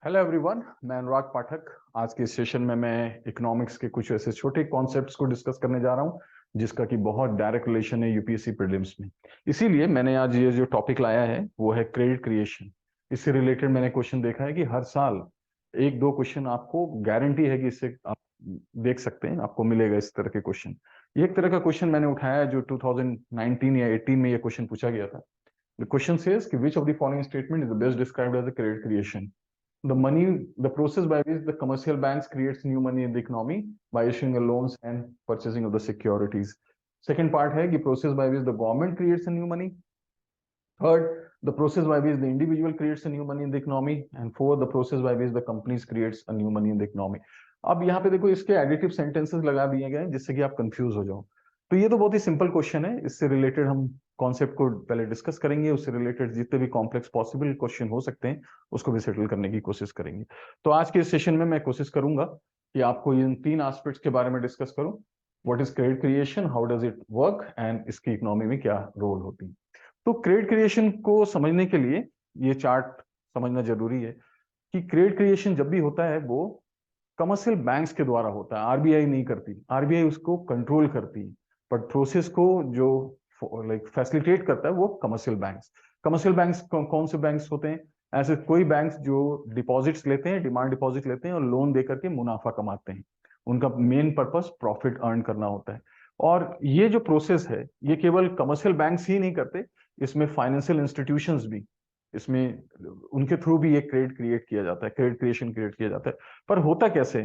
Hello everyone, मैं अनुराग पाठक। आज के सेशन में मैं इकोनॉमिक्स के कुछ ऐसे छोटे कॉन्सेप्ट्स को डिस्कस करने जा रहा हूं जिसका कि बहुत डायरेक्ट रिलेशन है यूपीएससी प्रीलिम्स में। इसीलिए मैंने आज ये जो टॉपिक लाया है वो है क्रेडिट क्रिएशन। इससे रिलेटेड मैंने क्वेश्चन देखा है कि हर साल एक दो क्वेश्चन आपको गारंटी है कि इससे आप देख सकते हैं, आपको मिलेगा इस तरह के क्वेश्चन। ये एक तरह का क्वेश्चन मैंने उठाया है जो 2019 या 18 में ये क्वेश्चन पूछा गया था। द क्वेश्चन सेज कि which of the following statement is the best described as a credit creation? The money, the process by which the commercial banks creates new money in the economy by issuing a loans and purchasing of the securities. Second part है कि process by which the government creates a new money. Third, the process by which the individual creates a new money in the economy. And fourth, the process by which the companies creates a new money in the economy. अब यहाँ पे देखो इसके additive sentences लगा दिए गए हैं जिससे कि आप कंफ्यूज हो जाओ। तो ये तो बहुत ही सिंपल क्वेश्चन है। इससे रिलेटेड हम कॉन्सेप्ट को पहले डिस्कस करेंगे, उससे रिलेटेड जितने भी कॉम्प्लेक्स पॉसिबल क्वेश्चन हो सकते हैं उसको भी सेटल करने की कोशिश करेंगे। तो आज के सेशन में मैं कोशिश करूंगा कि आपको इन तीन एस्पेक्ट्स के बारे में डिस्कस करूं। What is credit creation, how does it work, and इसकी इकोनॉमी में क्या रोल होती है। तो क्रेडिट क्रिएशन को समझने के लिए ये चार्ट समझना जरूरी है कि क्रेडिट क्रिएशन जब भी होता है वो कमर्शियल बैंक्स के द्वारा होता है। आरबीआई नहीं करती, आरबीआई उसको कंट्रोल करती है, बट प्रोसेस को जो फैसिलिटेट करता है वो कमर्शियल बैंक्स। कमर्शियल बैंक्स कौन से बैंक्स होते हैं? ऐसे कोई बैंक्स जो डिपॉजिट्स लेते हैं, डिमांड डिपॉजिट लेते हैं और लोन देकर के मुनाफा कमाते हैं। उनका मेन पर्पस प्रॉफिट अर्न करना होता है। और ये जो प्रोसेस है ये केवल कमर्शियल बैंक्स ही नहीं करते, इसमें फाइनेंशियल इंस्टीट्यूशंस भी, इसमें उनके थ्रू भी ये क्रेडिट क्रिएट किया जाता है, क्रेडिट क्रिएशन क्रिएट किया जाता है। पर होता कैसे?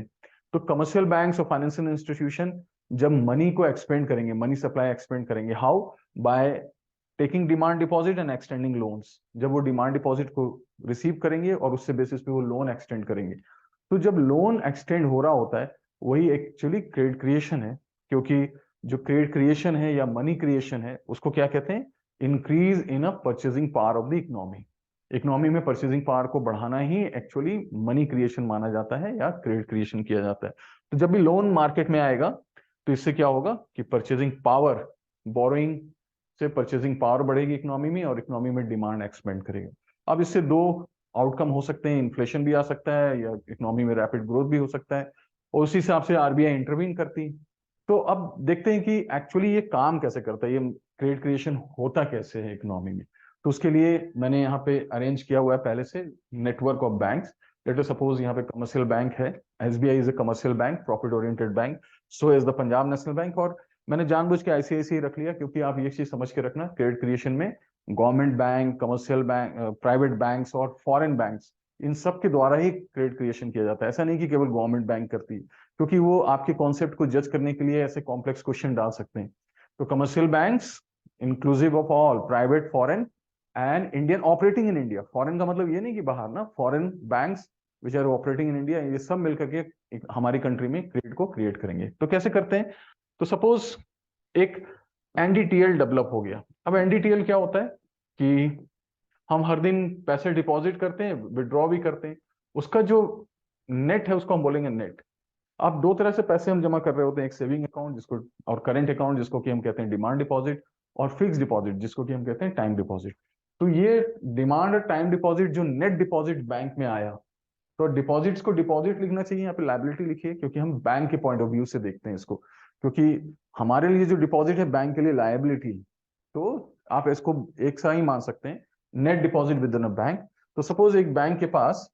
तो कमर्शियल बैंक्स और फाइनेंशियल इंस्टीट्यूशन जब मनी को एक्सपेंड करेंगे, मनी सप्लाई एक्सपेंड करेंगे, how? By taking demand deposit and extending loans. जब वो डिमांड डिपॉजिट को रिसीव करेंगे और उससे बेसिस पे वो लोन एक्सटेंड करेंगे। तो जब लोन एक्सटेंड हो रहा होता है वही एक्चुअली क्रेडिट क्रिएशन है। क्योंकि जो क्रेडिट क्रिएशन है या मनी क्रिएशन है उसको क्या कहते हैं? Increase in a purchasing power of the economy. Economy में परचेजिंग पावर को बढ़ाना ही एक्चुअली मनी क्रिएशन माना जाता है या क्रेडिट क्रिएशन किया जाता है। तो जब भी लोन मार्केट में आएगा तो इससे क्या होगा कि परचेजिंग पावर, बोरोइंग से परचेजिंग पावर बढ़ेगी इकोनॉमी में और इकोनॉमी में डिमांड एक्सपेंड करेगा। अब इससे दो आउटकम हो सकते हैं, इन्फ्लेशन भी आ सकता है या इकोनॉमी में रैपिड ग्रोथ भी हो सकता है, और उसी हिसाब से आरबीआई इंटरवीन करती है। तो अब देखते हैं कि एक्चुअली ये काम कैसे करता है, ये क्रेडिट क्रिएशन होता कैसे है इकोनॉमी में। तो उसके लिए मैंने यहाँ पे अरेंज किया हुआ है पहले से network of banks. Late us suppose यहाँ पे कमर्शियल बैंक है, SBI is a commercial bank, profit oriented bank, so is the Punjab national bank. और मैंने जानबूझ के आईसीआईसीआई रख लिया क्योंकि आप ये चीज समझ के रखना, क्रेडिट क्रिएशन में government bank, commercial bank, private banks और फॉरेन बैंक्स, इन सब के द्वारा ही क्रेडिट क्रिएशन किया जाता है। ऐसा नहीं कि केवल गवर्नमेंट बैंक करती है, क्योंकि वो आपके कॉन्सेप्ट को जज करने के लिए ऐसे कॉम्प्लेक्स क्वेश्चन डाल सकते हैं। तो commercial banks inclusive of all private, foreign and Indian operating in India. Foreign का मतलब ये नहीं कि बाहर ना, foreign banks which are operating in India, ये सब मिलकर के हमारी कंट्री में क्रेडिट को क्रिएट करेंगे। तो कैसे करते हैं? तो सपोज एक एनडीटीएल डेवलप हो गया। अब एनडीटीएल क्या होता है कि हम हर दिन पैसे डिपॉजिट करते हैं, विड्रॉ भी करते हैं, उसका जो नेट है उसको हम बोलेंगे नेट। अब दो तरह से पैसे हम जमा कर रहे होते हैं, एक सेविंग अकाउंट जिसको, और करेंट अकाउंट जिसको कि हम कहते हैं डिमांड डिपॉजिट, और फिक्स डिपॉजिट जिसको कि हम कहते हैं टाइम डिपॉजिट। तो ये डिमांड और टाइम डिपॉजिट जो नेट डिपॉजिट बैंक में आया, तो डिपॉजिट्स को डिपॉजिट लिखना चाहिए, यहाँ पे लायबिलिटी लिखिए, क्योंकि हम बैंक के पॉइंट ऑफ व्यू से देखते हैं इसको। क्योंकि हमारे लिए जो डिपॉजिट है बैंक के लिए लायबिलिटी, तो आप इसको एक सा ही मान सकते हैं, net deposit with in a bank. तो सपोज एक बैंक के पास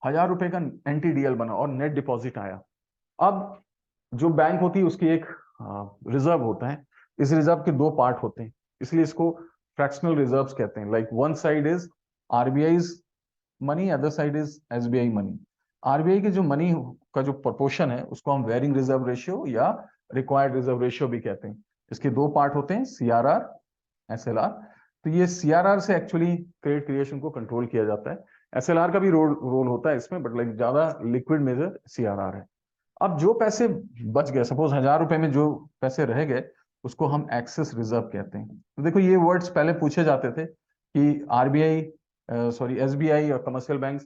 1,000 रुपए का एनटीडीएल बना और नेट डिपॉजिट आया। अब जो बैंक होती है उसकी एक रिजर्व होता है। इस रिजर्व के दो पार्ट होते हैं, इसलिए इसको फ्रैक्शनल रिजर्व्स कहते हैं। Like one side is RBI's money, other side is SBI money. RBI की जो मनी का जो प्रोपोर्शन है उसको हम वेरिंग रिजर्व रेशियो या रिक्वायर्ड रिजर्व रेशियो भी कहते हैं। इसके दो पार्ट होते हैं, सीआरआर, एसएलआर। तो ये सीआरआर से एक्चुअली क्रेडिट क्रिएशन को कंट्रोल किया जाता है। एसएलआर का भी रोल होता है इसमें, बट लाइक ज्यादा लिक्विड मेजर सीआरआर है। अब जो पैसे बच गए, सपोज 1,000 रुपए में जो पैसे रह गए, उसको हम एक्सेस रिजर्व कहते हैं। तो देखो ये वर्ड्स पहले पूछे जाते थे कि आरबीआई, सॉरी एसबीआई और कमर्शियल बैंक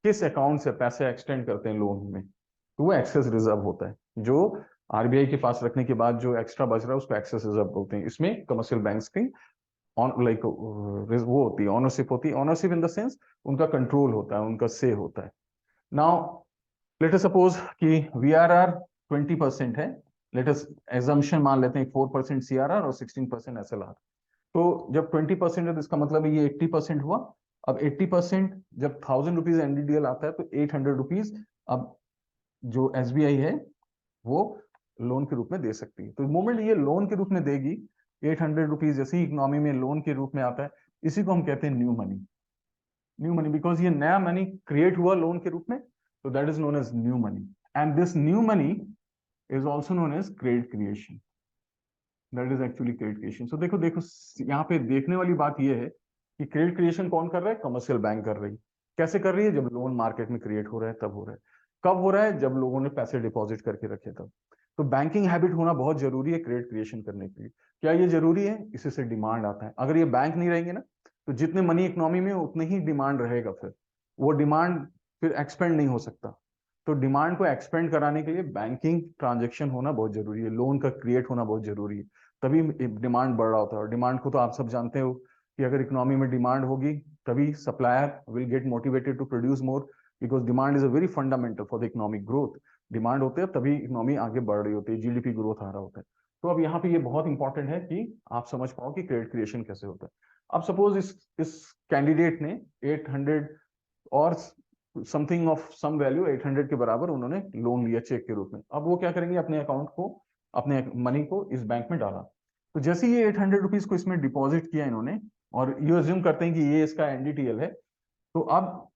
किस अकाउंट से पैसे एक्सटेंड करते हैं लोन में, तो वो एक्सेस रिजर्व होता है। जो आरबीआई के पास रखने के बाद जो एक्स्ट्रा बच रहा है उसको एक्सेस रिजर्व बोलते हैं। इसमें कमर्शियल बैंक्स की लाइक वो होती है, ऑनरशिप होती है, ऑनरशिप इन द सेंस उनका कंट्रोल होता है, उनका से होता है। नाउ लेट अस सपोज कि VRR 20% है, लेट अस एजम्पशन मान लेते हैं 4% CRR और 16% SLR। तो जब 20% है तो इसका मतलब है ये 80% हुआ। अब 80% जब 1000 रुपीज NDDL आता है तो 800 रुपीज अब जो SBI है वो लोन के रूप में दे सकती है। तो मोमेंट ये लोन के रूप में देगी 800 रुपीज, जैसे ही इकोनॉमी में लोन के रूप में आता है, इसी को हम कहते हैं new money. New money because ये नया मनी क्रिएट हुआ लोन के रूप में, तो that is known as new money. And this new money is also known as credit creation. That is actually credit creation. So देखो देखो यहाँ पे देखने वाली बात यह है कि क्रेडिट क्रिएशन कौन कर रहा है? कमर्शियल बैंक कर रही है। कैसे कर रही है? जब लोन मार्केट में क्रिएट हो रहा है तब हो रहा है। कब हो रहा है? जब लोगों ने पैसे डिपॉजिट करके रखे तब। तो बैंकिंग हैबिट होना बहुत जरूरी है क्रेडिट क्रिएशन करने के लिए। क्या ये जरूरी है? इसी से डिमांड आता है। अगर ये बैंक नहीं रहेंगे ना, तो जितने मनी इकोनॉमी में उतने ही डिमांड रहेगा, फिर वो डिमांड फिर एक्सपेंड नहीं हो सकता। तो डिमांड को एक्सपेंड कराने के लिए बैंकिंग ट्रांजेक्शन होना बहुत जरूरी है, लोन का क्रिएट होना बहुत जरूरी है, तभी डिमांड बढ़ रहा होता है। और डिमांड को तो आप सब जानते हो कि अगर इकोनॉमी में डिमांड होगी तभी supplier will get motivated to produce more, because demand is a very fundamental for the economic growth. Demand होते हैं तभी इकोनॉमी आगे बढ़ रही होती है, GDP ग्रोथ आ रहा होता है। तो अब यहाँ पे ये बहुत इंपॉर्टेंट है कि आप समझ पाओ कि क्रेडिट क्रिएशन कैसे होता है। अब सपोज इस कैंडिडेट ने 800 और समथिंग ऑफ सम वैल्यू 800 के बराबर उन्होंने लोन लिया चेक के रूप में। अब वो क्या करेंगे? अपने अकाउंट को, अपने मनी को इस बैंक में डाला। तो जैसे ये 800 रुपीज को इसमें डिपॉजिट किया इन्होंने, और ये अज्यूम करते हैं कि ये इसका NDTL है, तो अब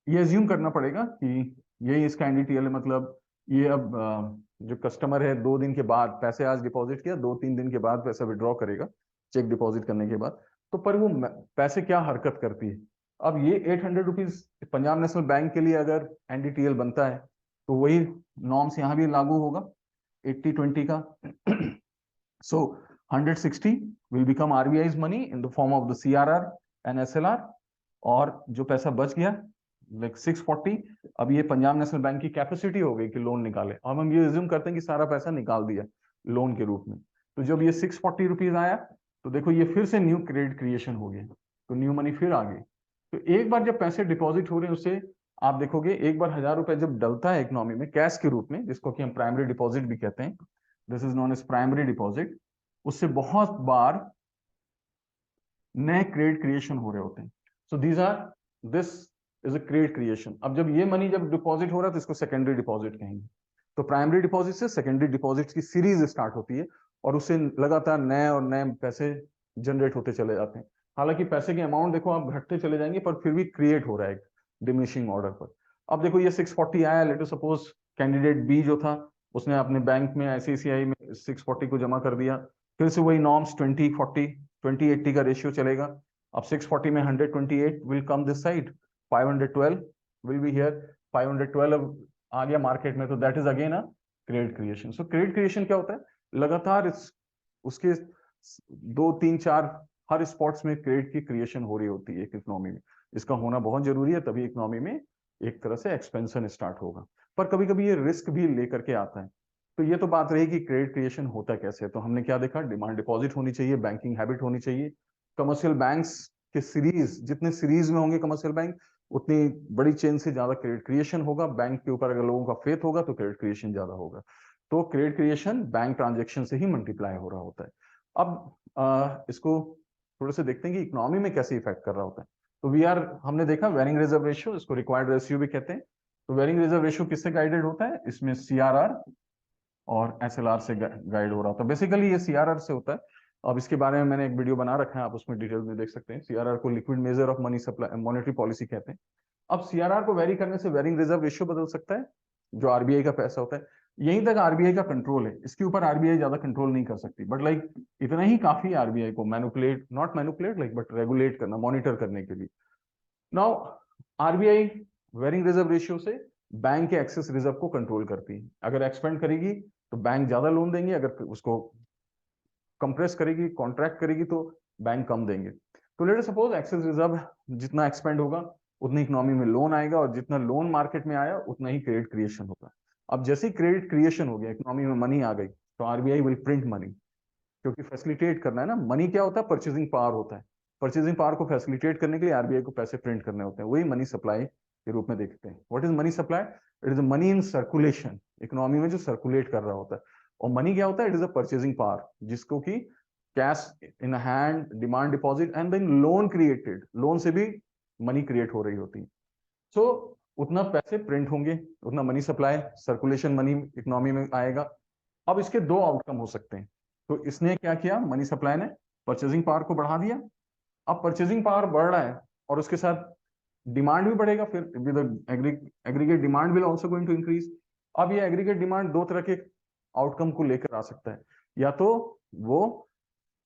ये अज्यूम करना पड़ेगा कि यही इसका NDTL है। मतलब ये अब जो कस्टमर है 2 दिन के बाद पैसे आज डिपॉजिट किया, 2-3 दिन के बाद पैसा विड्रॉ करेगा चेक डिपॉजिट करने के बाद। तो पर वो पैसे क्या हरकत करती है? अब ये 800 रुपीज पंजाब नेशनल बैंक के लिए अगर NDTL बनता है तो वही नॉर्म्स यहाँ भी लागू होगा 80-20 का। सो 160 will become RBI's money in the form of the CRR and SLR, और जो पैसा बच गया लाइक 640, अब ये पंजाब नेशनल बैंक की कैपेसिटी हो गई कि लोन निकाले। अब हम ये अज्यूम करते हैं कि सारा पैसा निकाल दिया लोन के रूप में। तो जब ये 640 रुपीज आया तो देखो ये फिर से न्यू क्रेडिट क्रिएशन हो गया, तो न्यू मनी फिर आ गई। तो एक बार जब पैसे डिपॉजिट हो रहे हैं उससे आप देखोगे, एक बार 1000 रुपए जब डलता है इकोनॉमी में कैश के रूप में, जिसको कि हम प्राइमरी डिपॉजिट भी कहते हैं, this is known as primary deposit, उससे बहुत बार नए क्रेडिट क्रिएशन हो रहे होते हैं। So this is a credit creation. अब जब ये मनी जब डिपॉजिट हो रहा है तो इसको सेकेंडरी डिपॉजिट कहेंगे। तो प्राइमरी डिपॉजिट से सेकेंडरी डिपॉजिट की सीरीज स्टार्ट होती है और उससे लगातार नए और नए पैसे जनरेट होते चले जाते हैं। हालांकि पैसे के अमाउंट देखो आप घटते चले जाएंगे, पर फिर भी क्रिएट हो रहा है डिमिनिशिंग ऑर्डर पर। अब देखो ये 640 आया, let us suppose candidate B जो था उसने अपने बैंक में ICICI में 640 को जमा कर दिया। फिर से वही नॉर्म्स 20-40 20-80 का रेशियो चलेगा। अब 640 में 128 will come this side, 512 will be here, 512 आ गया मार्केट में, तो that is again a credit creation. So credit creation क्या होता है? लगातार उसके 2-3-4 हर स्पॉट्स में क्रेडिट की क्रिएशन हो रही होती है एक इकोनॉमी में। इसका होना बहुत जरूरी है, तभी इकोनॉमी में एक तरह से एक्सपेंशन स्टार्ट होगा। पर कभी कभी ये रिस्क भी लेकर के आता है। तो ये तो बात रही कि क्रेडिट क्रिएशन होता कैसे। तो हमने क्या देखा? डिमांड डिपॉजिट होनी चाहिए, बैंकिंग हैबिट होनी चाहिए, कमर्शियल बैंक्स के सीरीज, जितने सीरीज में होंगे कमर्शियल बैंक उतनी बड़ी चेन से ज्यादा क्रेडिट क्रिएशन होगा। बैंक के ऊपर अगर लोगों का फेथ होगा तो क्रेडिट क्रिएशन ज्यादा होगा। तो क्रेडिट क्रिएशन बैंक ट्रांजेक्शन से ही मल्टीप्लाई हो रहा होता है। अब इसको थोड़े से देखते हैं कि इकोनॉमी में कैसे इफेक्ट कर रहा होता है। तो हमने देखा वेरिंग रिजर्व रेशियो, इसको रिक्वायर्ड रेशियो भी कहते हैं। तो वेरिंग रिजर्व रेशियो किससे गाइडेड होता है? इसमें CRR और SLR से गाइड हो रहा था। बेसिकली ये CRR से होता है। अब इसके बारे में मैंने एक वीडियो बना रखा है, आप उसमें डिटेल में देख सकते हैं। CRR को liquid measure of money supply monetary policy कहते हैं। अब CRR को वेरी करने से वेरिंग रिजर्व रेशियो बदल सकता है, जो RBI का पैसा होता है। यहीं तक RBI का कंट्रोल है, इसके ऊपर RBI ज्यादा कंट्रोल नहीं कर सकती, बट लाइक इतना ही काफी RBI को manipulate, not manipulate like, but regulate करना, मॉनिटर करने के लिए। Now RBI varying reserve ratio से बैंक के एक्सेस रिजर्व को कंट्रोल करती है। अगर एक्सपेंड करेगी तो बैंक ज्यादा लोन देंगे, अगर उसको कंप्रेस करेगी, कॉन्ट्रैक्ट करेगी तो बैंक कम देंगे। तो let us suppose excess reserve जितना एक्सपेंड होगा उतनी इकोनॉमी में लोन आएगा, और जितना लोन मार्केट में आया उतना ही क्रेडिट क्रिएशन होगा। अब जैसे ही क्रेडिट क्रिएशन हो गया, इकोनॉमी में मनी आ गई, तो RBI विल प्रिंट मनी। क्योंकि फैसिलिटेट करना है ना, मनी क्या होता है, परचेजिंग पावर होता है, परचेजिंग पावर को फैसिलिटेट करने के लिए आरबीआई को पैसे प्रिंट करने होते हैं, वही मनी सप्लाई के रूप में देखते हैं। What is money supply? It is money in circulation, economy में जो सर्कुलेट कर रहा होता है। और मनी क्या होता है? It is a purchasing power, जिसको कि cash in hand, demand deposit and then loan created, loan से भी मनी क्रिएट हो रही होती है। सो उतना पैसे प्रिंट होंगे, उतना money supply, circulation money economy में आएगा। अब इसके दो आउटकम हो सकते हैं। तो इसने क्या किया, मनी सप्लाई ने परचेजिंग पावर को बढ़ा दिया। अब परचेजिंग पावर बढ़ रहा है और उसके साथ डिमांड भी बढ़ेगा, फिर with aggregate demand will also going to increase. अब ये एग्रीगेट डिमांड दो तरह के आउटकम को लेकर आ सकता है, या तो वो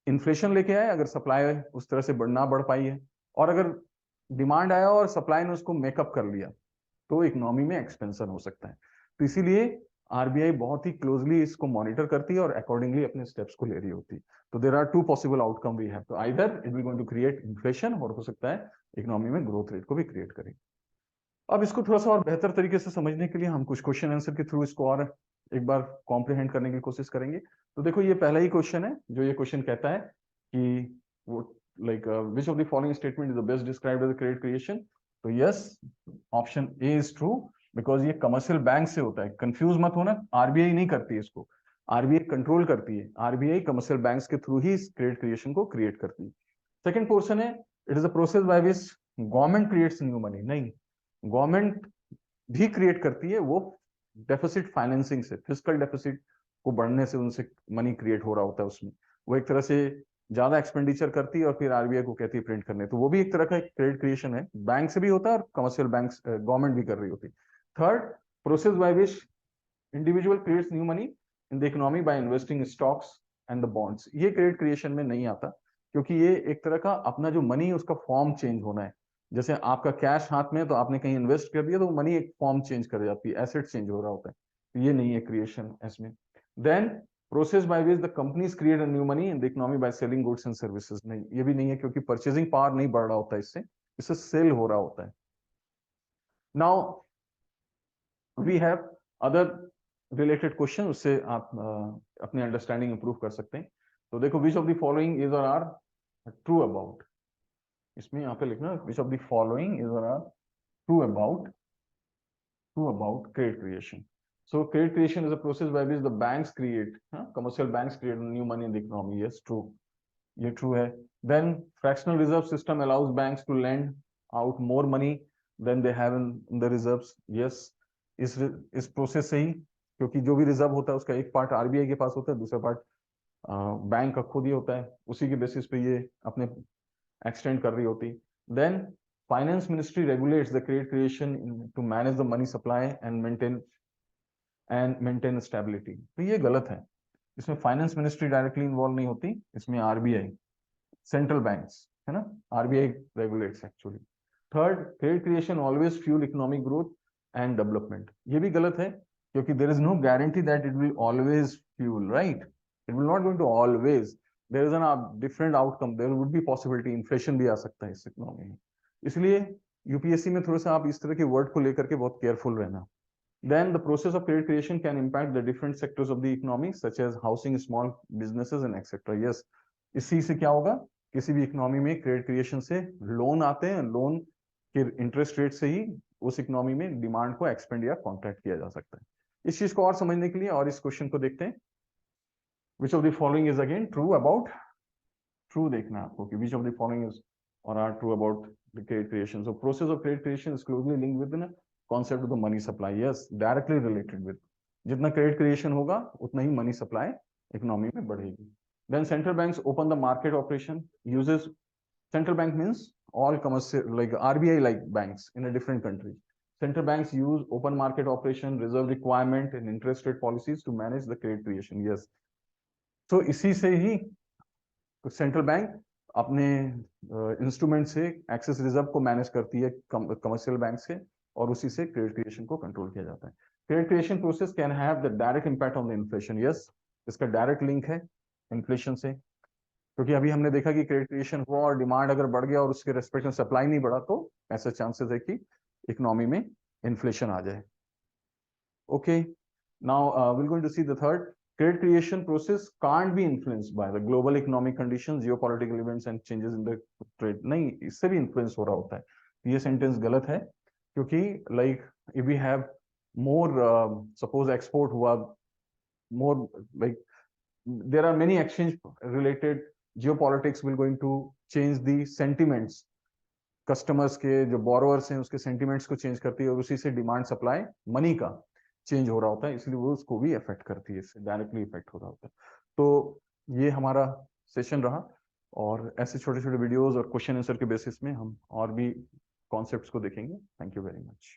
इन्फ्लेशन लेके आए अगर सप्लाई उस तरह से ना बढ़ पाई है, और अगर डिमांड आया और सप्लाई ने उसको मेकअप कर लिया तो इकोनॉमी में एक्सपेंशन हो सकता है। तो इसीलिए आरबीआई बहुत ही क्लोजली इसको मॉनिटर करती है और अकॉर्डिंगली अपने स्टेप्स को ले रही होती है। तो there are two possible outcome we have, तो either it will going to create inflation, और हो सकता है इकोनॉमी में ग्रोथ रेट को भी क्रिएट करें। अब इसको थोड़ा सा और बेहतर तरीके से समझने के लिए हम कुछ क्वेश्चन आंसर के थ्रू इसको और एक बार कॉम्प्रिहेंड करने की कोशिश करेंगे। तो देखो ये पहला ही क्वेश्चन है, जो ये क्वेश्चन कहता है कि वो like which of the following statement is the best described as credit creation. तो yes, option A is true, because ये कमर्शियल बैंक से होता है। कंफ्यूज मत होना, आरबीआई नहीं करती है इसको, आरबीआई कंट्रोल करती है, आरबीआई कमर्शियल बैंक्स के थ्रू ही क्रेडिट क्रिएशन को क्रिएट करती है। सेकंड पोर्शन है, it is a process by which government creates new money. नहीं, गवर्नमेंट भी क्रिएट करती है, वो डेफिसिट फाइनेंसिंग से, फिस्कल डेफिसिट को बढ़ने से उनसे मनी क्रिएट हो रहा होता है उसमें, वो एक तरह से ज्यादा एक्सपेंडिचर करती है और फिर आरबीआई को कहती है प्रिंट करने, तो वो भी एक तरह का क्रेडिट क्रिएशन है, बैंक से भी होता है और कमर्शियल बैंक गवर्नमेंट भी कर रही होती है। Third, process by which individual creates new money in the economy by investing stocks and the bonds. ये क्रेडिट क्रिएशन में नहीं आता, क्योंकि ये एक तरह का अपना जो मनी उसका फॉर्म चेंज होना है। जैसे आपका कैश हाथ में, तो आपने कहीं इन्वेस्ट कर दिया तो मनी एक फॉर्म चेंज कर जाती है, एसेट चेंज हो रहा होता है, तो ये नहीं है क्रिएशन इसमें। Then process by which the companies create a new money in the economy by selling goods and services. नहीं, ये भी नहीं है, क्योंकि परचेजिंग पावर नहीं बढ़ रहा होता है इससे सेल हो रहा होता है। Now we have other related question, उससे आप अपनी अंडरस्टैंडिंग इंप्रूव कर सकते हैं। तो देखो, which of the following is or are true about, इसमें यहाँ पे लिखना which of the following is or are true about credit creation. So credit creation is a process by which the banks create, commercial banks create new money in the economy. Yes, true. ये true है. Then fractional reserve system allows banks to lend out more money than they have in the reserves. Yes, इस process से ही, क्योंकि जो भी reserve होता है उसका एक पार्ट आरबीआई के पास होता है, दूसरा पार्ट बैंक का खुद ही होता है, उसी के बेसिस पे ये अपने एक्सटेंड कर रही होती। Then finance ministry regulates the credit creation to manage the money supply and maintain stability. तो ये गलत है, इसमें फाइनेंस मिनिस्ट्री डायरेक्टली इन्वॉल्व नहीं होती, इसमें आरबीआई, सेंट्रल बैंक्स है ना, RBI regulates actually. Third, credit creation always fuel economic growth and development. ये भी गलत है, क्योंकि there is no guarantee that it will always fuel, right, it will not going to always, there is an different outcome, there would be possibility inflation भी आ सकता है इस इकोनॉमी में। इसलिए यूपीएससी में थोड़ा सा आप इस तरह के वर्ड को लेकर के बहुत केयरफुल रहना। Then the process of credit creation can impact the different sectors of the economy, such as housing, small businesses, and etc. Yes, इसी से क्या होगा, किसी भी इकोनॉमी में क्रेडिट क्रिएशन से लोन आते हैं, लोन के इंटरेस्ट रेट से ही उस इकोनॉमी में डिमांड को एक्सपेंड या कॉन्ट्रैक्ट किया जा सकता है। इस चीज को और समझने के लिए और इस क्वेश्चन को देखते हैं। Which of the following is again true about, true देखना आपको कि which of the following is or are true about the credit creation. So process of credit creation is closely linked with the concept of the money supply. Yes, directly related with, जितना credit creation होगा उतना ही money supply economy में बढ़ेगी। Then central banks open the market operation, uses, central bank means all commercial like RBI like banks in a different country. Central banks use open market operation, reserve requirement and interest rate policies to manage the credit creation. Yes. So इसी से ही central bank अपने instrument से access reserve को manage करती है commercial bank से, और उसी से क्रेडिट क्रिएशन को कंट्रोल किया जाता है। Credit creation process can have the direct impact on the inflation. Yes, इसका डायरेक्ट लिंक है इन्फ्लेशन से, क्योंकि अभी हमने देखा कि क्रेडिट क्रिएशन हुआ और डिमांड अगर बढ़ गया और उसके रेस्पेक्ट में सप्लाई नहीं बढ़ा, तो ऐसे चांसेस है कि इकोनॉमी में इन्फ्लेशन आ जाए। Okay, now will going to see the third, credit creation process can't be influenced by the global economic conditions, geopolitical events and changes in the trade. नहीं, इससे भी influence हो रहा होता है. ये sentence गलत है, क्योंकि like if we have more suppose export हुआ, more like there are many exchange related geopolitics will going to change the sentiments. Customers के जो बोरोअर्स हैं उसके सेंटिमेंट्स को चेंज करती है और उसी से डिमांड सप्लाई मनी का चेंज हो रहा होता है, इसलिए वो उसको भी इफेक्ट करती है, इससे डायरेक्टली इफेक्ट हो रहा होता है. तो ये हमारा सेशन रहा, और ऐसे छोटे छोटे वीडियोस और क्वेश्चन आंसर के बेसिस में हम और भी कॉन्सेप्ट्स को देखेंगे. Thank you very much.